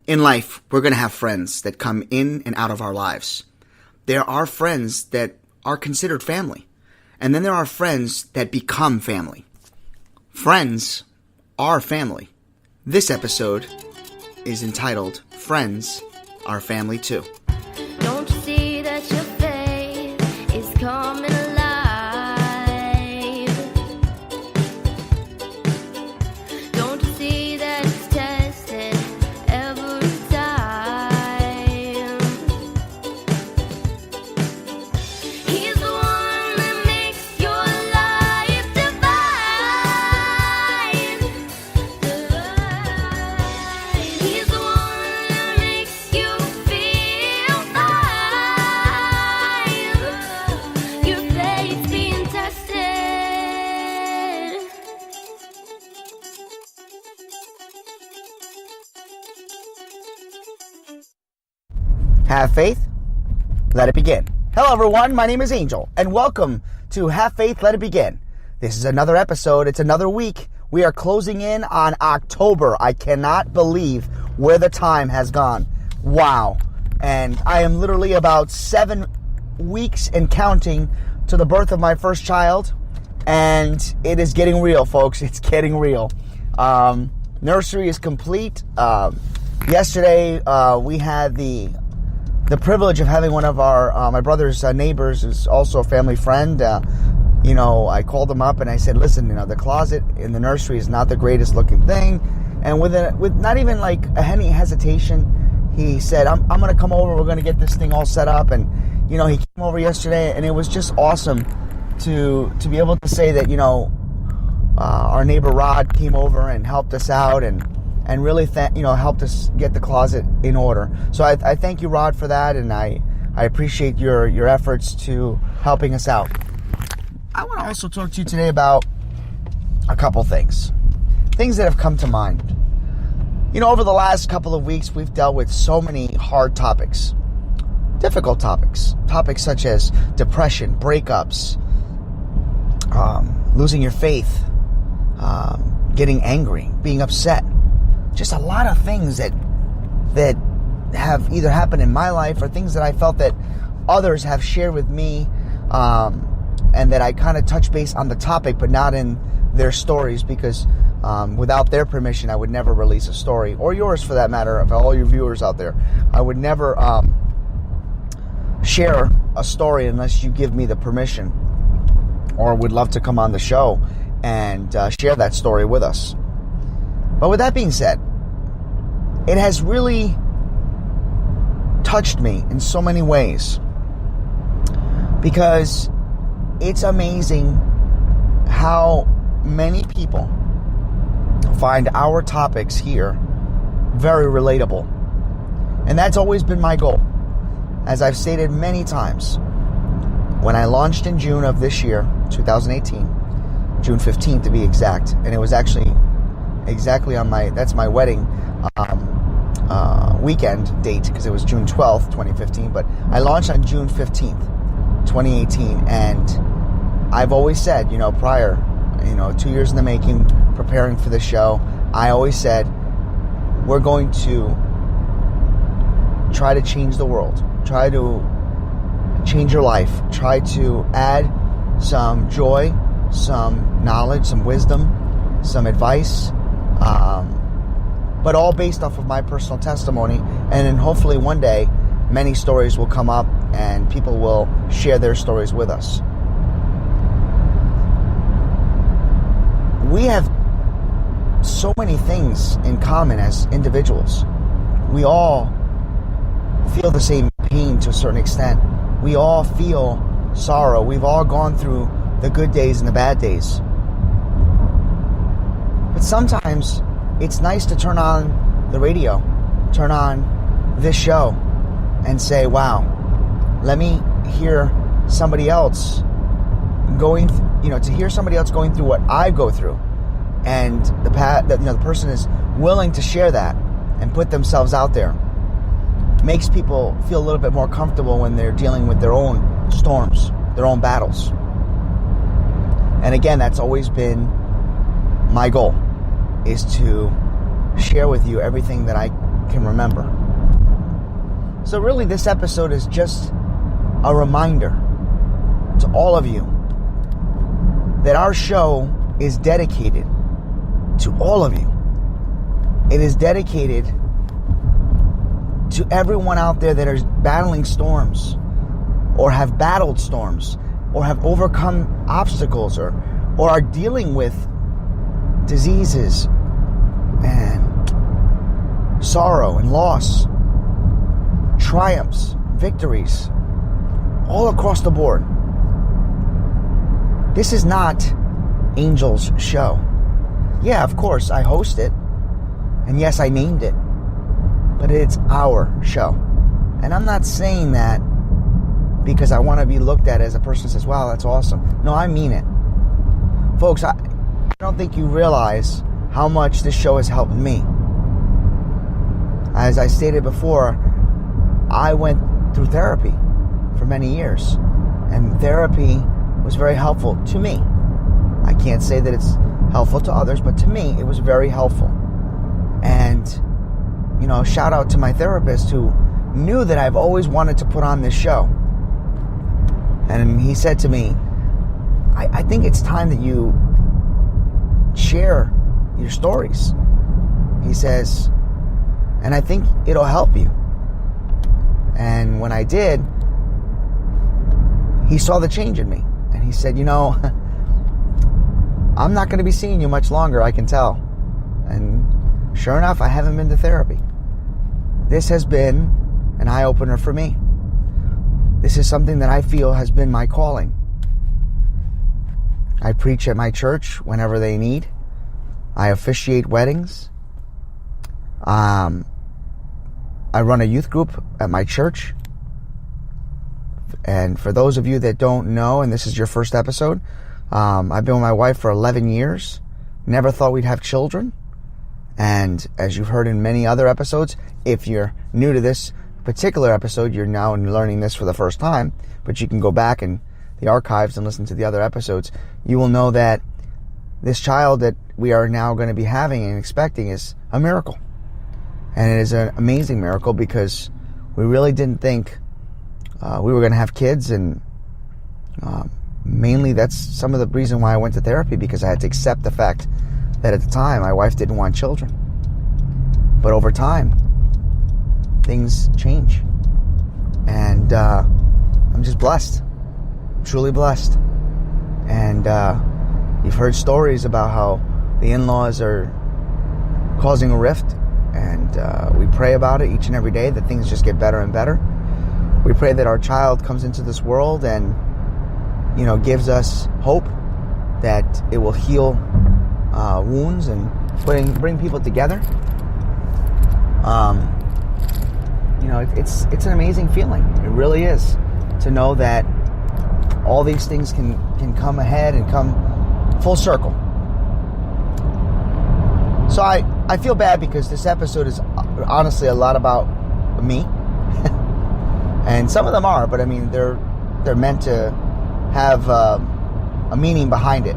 In life, we're going to have friends that come in and out of our lives. There are friends that are considered family. And then there are friends that become family. Friends are family. This episode is entitled, Friends Are Family Too. Don't you see that your faith is coming alive? Don't you see that it's tested every time? He's the one that makes your life divine. He's the one that makes you feel fine. Your faith's being tested. Have faith, let it begin. Hello everyone, my name is Angel, and welcome to Have Faith, Let It Begin. This is another episode, it's another week. We are closing in on October. I cannot believe where the time has gone. Wow. And I am literally about 7 weeks and counting to the birth of my first child, and it is getting real, folks. It's getting real. Nursery is complete. Yesterday, we had the privilege of having one of my brother's neighbors, who's also a family friend. I called him up and I said, listen, the closet in the nursery is not the greatest looking thing. And with not even like any hesitation, he said, I'm going to come over. We're going to get this thing all set up. And, he came over yesterday, and it was just awesome to be able to say that, our neighbor Rod came over and helped us out and really helped us get the closet in order. So I thank you, Rod, for that, and I appreciate your efforts to helping us out. I want to also talk to you today about a couple things that have come to mind. Over the last couple of weeks, we've dealt with so many hard topics, difficult topics such as depression, breakups, losing your faith, getting angry, being upset. Just a lot of things that have either happened in my life or things that I felt that others have shared with me, and that I kind of touch base on the topic, but not in their stories, because without their permission, I would never release a story, or yours for that matter, of all your viewers out there. I would never share a story unless you give me the permission, or would love to come on the show and share that story with us. But with that being said, it has really touched me in so many ways, because it's amazing how many people find our topics here very relatable. And that's always been my goal. As I've stated many times, when I launched in June of this year, 2018, June 15th to be exact, and it was actually exactly on that's my wedding weekend date, because it was June 12th, 2015, but I launched on June 15th, 2018, and I've always said, prior, 2 years in the making, preparing for the show, I always said, we're going to try to change the world, try to change your life, try to add some joy, some knowledge, some wisdom, some advice, but all based off of my personal testimony. And then hopefully one day many stories will come up and people will share their stories with us. We have so many things in common as individuals. We all feel the same pain to a certain extent. We all feel sorrow. We've all gone through the good days and the bad days. But sometimes it's nice to turn on the radio, turn on this show, and say, wow, let me hear somebody else to hear somebody else going through what I go through. And the person is willing to share that and put themselves out there. Makes people feel a little bit more comfortable when they're dealing with their own storms, their own battles. And again, that's always been my goal, is to share with you everything that I can remember. So really, this episode is just a reminder to all of you that our show is dedicated to all of you. It is dedicated to everyone out there that is battling storms, or have battled storms, or have overcome obstacles, or are dealing with diseases and sorrow and loss, triumphs, victories, all across the board. This is not Angel's show. Yeah, of course, I host it, and yes, I named it, but it's our show. And I'm not saying that because I want to be looked at as a person who says, wow, that's awesome. No, I mean it. Folks, I don't think you realize how much this show has helped me. As I stated before, I went through therapy for many years, and therapy was very helpful to me. I can't say that it's helpful to others, but to me, it was very helpful. And, shout out to my therapist who knew that I've always wanted to put on this show. And he said to me, I think it's time that you share your stories. He says, and I think it'll help you. And when I did, he saw the change in me. And he said, I'm not going to be seeing you much longer, I can tell. And sure enough, I haven't been to therapy. This has been an eye-opener for me. This is something that I feel has been my calling. I preach at my church whenever they need. I officiate weddings. I run a youth group at my church. And for those of you that don't know, and this is your first episode, I've been with my wife for 11 years. Never thought we'd have children. And as you've heard in many other episodes, if you're new to this particular episode, you're now learning this for the first time, but you can go back in the archives and listen to the other episodes. You will know that this child that we are now going to be having and expecting is a miracle. And it is an amazing miracle because we really didn't think we were going to have kids. And mainly that's some of the reason why I went to therapy, because I had to accept the fact that at the time my wife didn't want children. But over time, things change. And I'm just blessed. I'm truly blessed. And you've heard stories about how the in-laws are causing a rift. And we pray about it each and every day that things just get better and better. We pray that our child comes into this world and, gives us hope that it will heal wounds and bring people together. It's an amazing feeling. It really is, to know that all these things can come ahead and come full circle. So I feel bad because this episode is honestly a lot about me. And some of them are, but I mean, they're meant to have a meaning behind it.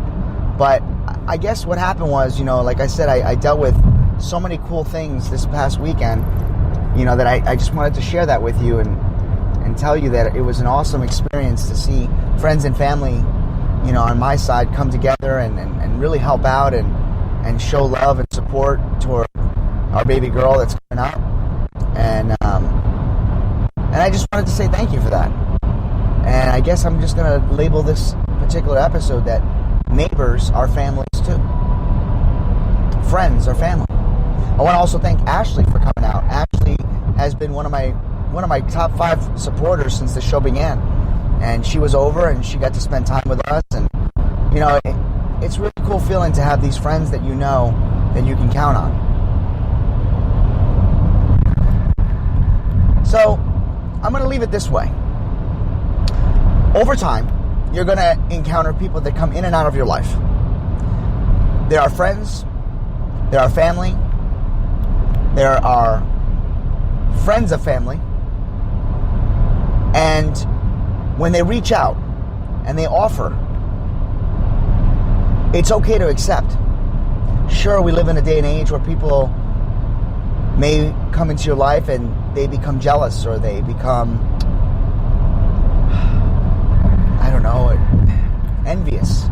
But I guess what happened was, like I said, I dealt with so many cool things this past weekend, that I just wanted to share that with you and tell you that it was an awesome experience to see friends and family, on my side come together and really help out and show love and support toward our baby girl that's coming up. And I just wanted to say thank you for that. And I guess I'm just going to label this particular episode that neighbors are families too. Friends are family. I want to also thank Ashley for coming out. Ashley has been one of my top 5 supporters since the show began. And she was over and she got to spend time with us. And, it's a really cool feeling to have these friends that that you can count on. So, I'm going to leave it this way. Over time, you're going to encounter people that come in and out of your life. There are friends, there are family, there are friends of family, and when they reach out and they offer, it's okay to accept. Sure, we live in a day and age where people may come into your life and they become jealous, or they become, I don't know, envious.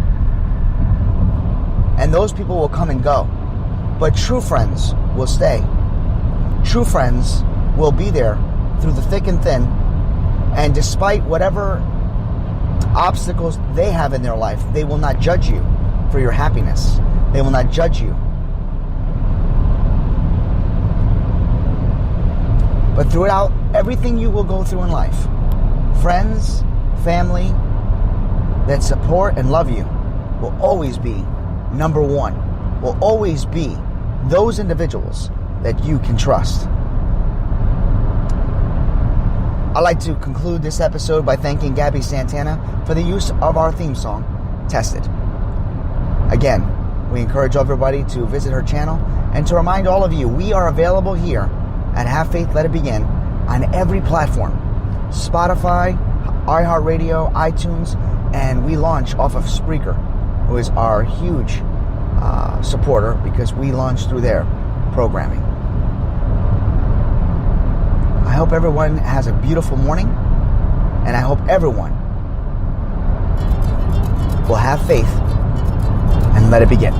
And those people will come and go. But true friends will stay. True friends will be there through the thick and thin. And despite whatever obstacles they have in their life, they will not judge you for your happiness. They will not judge you. But throughout everything you will go through in life, friends, family that support and love you will always be number one, will always be those individuals that you can trust. I'd like to conclude this episode by thanking GABBIE Santana for the use of our theme song, Tested. Again, we encourage everybody to visit her channel, and to remind all of you, we are available here at Have Faith, Let It Begin on every platform. Spotify, iHeartRadio, iTunes, and we launch off of Spreaker, who is our huge supporter, because we launch through their programming. I hope everyone has a beautiful morning, and I hope everyone will have faith and let it begin.